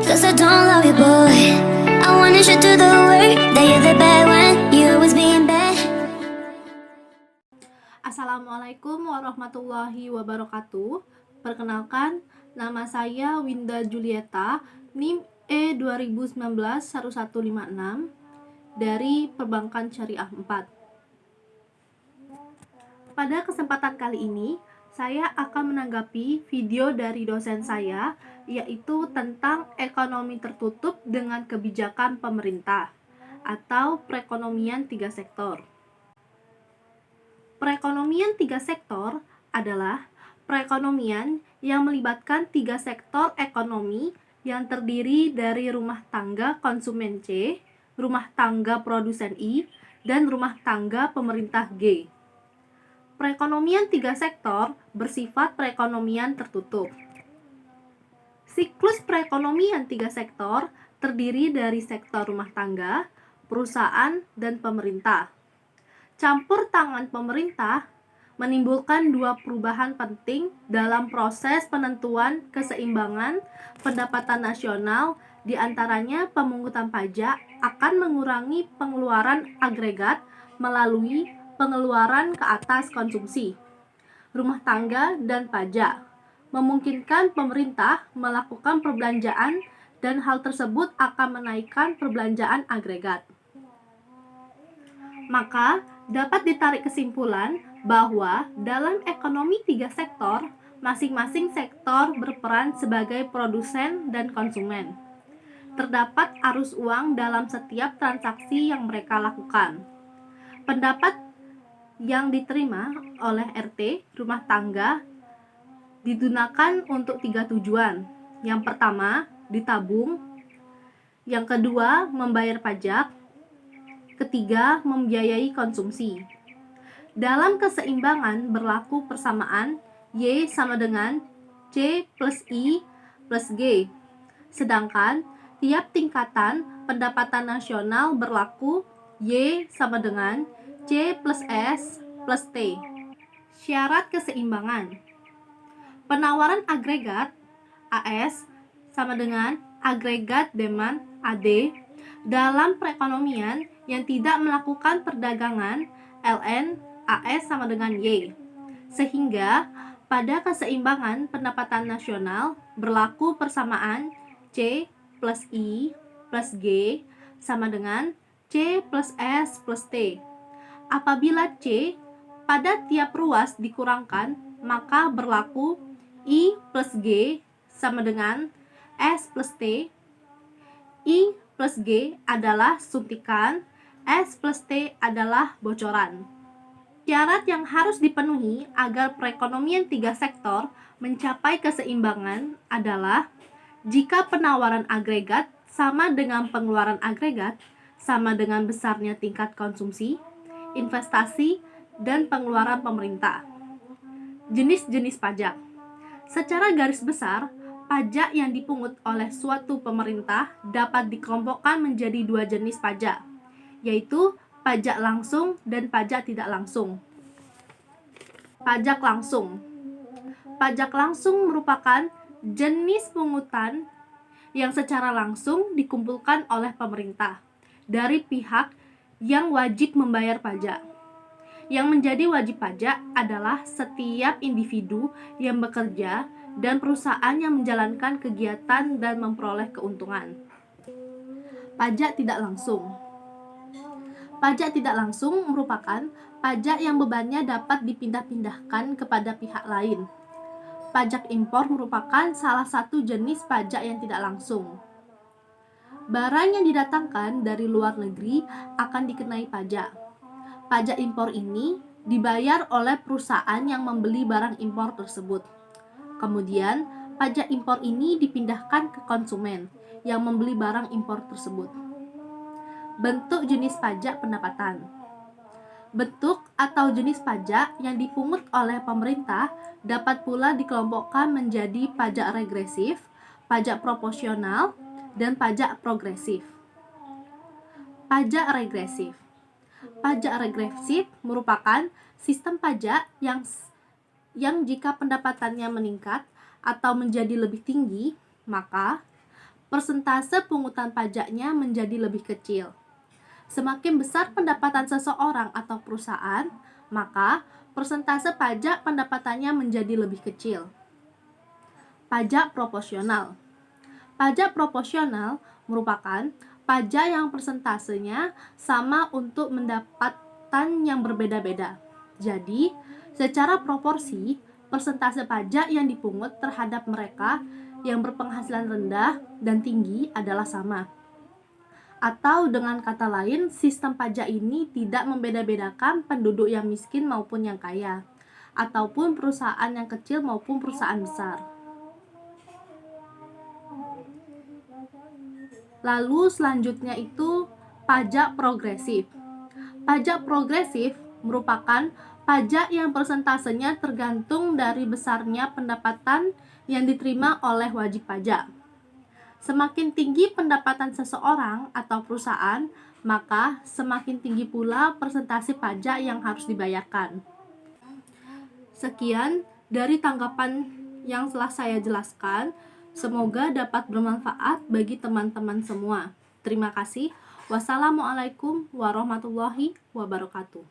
'Cause I don't love you, boy. I wanted you to the way that you're the bad when you was being bad. Assalamualaikum warahmatullahi wabarakatuh. Perkenalkan, nama saya Winda Julieta, NIM E2019-1156 dari Perbankan Syariah 4. Pada kesempatan kali ini, saya akan menanggapi video dari dosen saya, yaitu tentang ekonomi tertutup dengan kebijakan pemerintah atau perekonomian 3 sektor. Perekonomian 3 sektor adalah perekonomian yang melibatkan 3 sektor ekonomi yang terdiri dari rumah tangga konsumen C, rumah tangga produsen I, dan rumah tangga pemerintah G. Perekonomian 3 sektor bersifat perekonomian tertutup. Siklus perekonomian 3 sektor terdiri dari sektor rumah tangga, perusahaan, dan pemerintah. Campur tangan pemerintah menimbulkan 2 perubahan penting dalam proses penentuan keseimbangan pendapatan nasional, di antaranya pemungutan pajak akan mengurangi pengeluaran agregat melalui pengeluaran ke atas konsumsi rumah tangga dan pajak, memungkinkan pemerintah melakukan perbelanjaan dan hal tersebut akan menaikkan perbelanjaan agregat. Maka, dapat ditarik kesimpulan bahwa dalam ekonomi 3 sektor, masing-masing sektor berperan sebagai produsen dan konsumen. Terdapat arus uang dalam setiap transaksi yang mereka lakukan. Pendapat yang diterima oleh RT rumah tangga digunakan untuk 3 tujuan. Yang pertama, ditabung. Yang kedua, membayar pajak. Ketiga, membiayai konsumsi. Dalam keseimbangan berlaku persamaan Y sama dengan C plus I plus G. Sedangkan tiap tingkatan pendapatan nasional berlaku Y sama dengan C plus S plus T. Syarat keseimbangan. Penawaran agregat AS sama dengan agregat demand AD dalam perekonomian yang tidak melakukan perdagangan LN AS sama dengan Y. Sehingga pada keseimbangan pendapatan nasional berlaku persamaan C plus I plus G sama dengan C plus S plus T. Apabila C pada tiap ruas dikurangkan, maka berlaku I plus G sama dengan S plus T. I plus G adalah suntikan, S plus T adalah bocoran. Syarat yang harus dipenuhi agar perekonomian 3 sektor mencapai keseimbangan adalah jika penawaran agregat sama dengan pengeluaran agregat, sama dengan besarnya tingkat konsumsi, investasi, dan pengeluaran pemerintah. Jenis-jenis pajak. Secara garis besar, pajak yang dipungut oleh suatu pemerintah dapat dikelompokkan menjadi 2 jenis pajak, yaitu pajak langsung dan pajak tidak langsung. Pajak langsung. Pajak langsung merupakan jenis pungutan yang secara langsung dikumpulkan oleh pemerintah dari pihak yang wajib membayar pajak. Yang menjadi wajib pajak adalah setiap individu yang bekerja dan perusahaan yang menjalankan kegiatan dan memperoleh keuntungan. Pajak tidak langsung. Pajak tidak langsung merupakan pajak yang bebannya dapat dipindah-pindahkan kepada pihak lain. Pajak impor merupakan salah satu jenis pajak yang tidak langsung. Barang yang didatangkan dari luar negeri akan dikenai pajak. Pajak impor ini dibayar oleh perusahaan yang membeli barang impor tersebut. Kemudian, pajak impor ini dipindahkan ke konsumen yang membeli barang impor tersebut. Bentuk jenis pajak pendapatan. Bentuk atau jenis pajak yang dipungut oleh pemerintah dapat pula dikelompokkan menjadi pajak regresif, pajak proporsional, dan pajak progresif. Pajak regresif. Pajak regresif merupakan sistem pajak yang jika pendapatannya meningkat atau menjadi lebih tinggi, maka persentase pungutan pajaknya menjadi lebih kecil. Semakin besar pendapatan seseorang atau perusahaan, maka persentase pajak pendapatannya menjadi lebih kecil. Pajak proporsional. Pajak proporsional merupakan pajak yang persentasenya sama untuk pendapatan yang berbeda-beda. Jadi, secara proporsi, persentase pajak yang dipungut terhadap mereka yang berpenghasilan rendah dan tinggi adalah sama. Atau dengan kata lain, sistem pajak ini tidak membeda-bedakan penduduk yang miskin maupun yang kaya, ataupun perusahaan yang kecil maupun perusahaan besar. Lalu selanjutnya itu pajak progresif. Pajak progresif merupakan pajak yang persentasenya tergantung dari besarnya pendapatan yang diterima oleh wajib pajak. Semakin tinggi pendapatan seseorang atau perusahaan, maka semakin tinggi pula persentase pajak yang harus dibayarkan. Sekian dari tanggapan yang telah saya jelaskan. Semoga dapat bermanfaat bagi teman-teman semua. Terima kasih. Wassalamualaikum warahmatullahi wabarakatuh.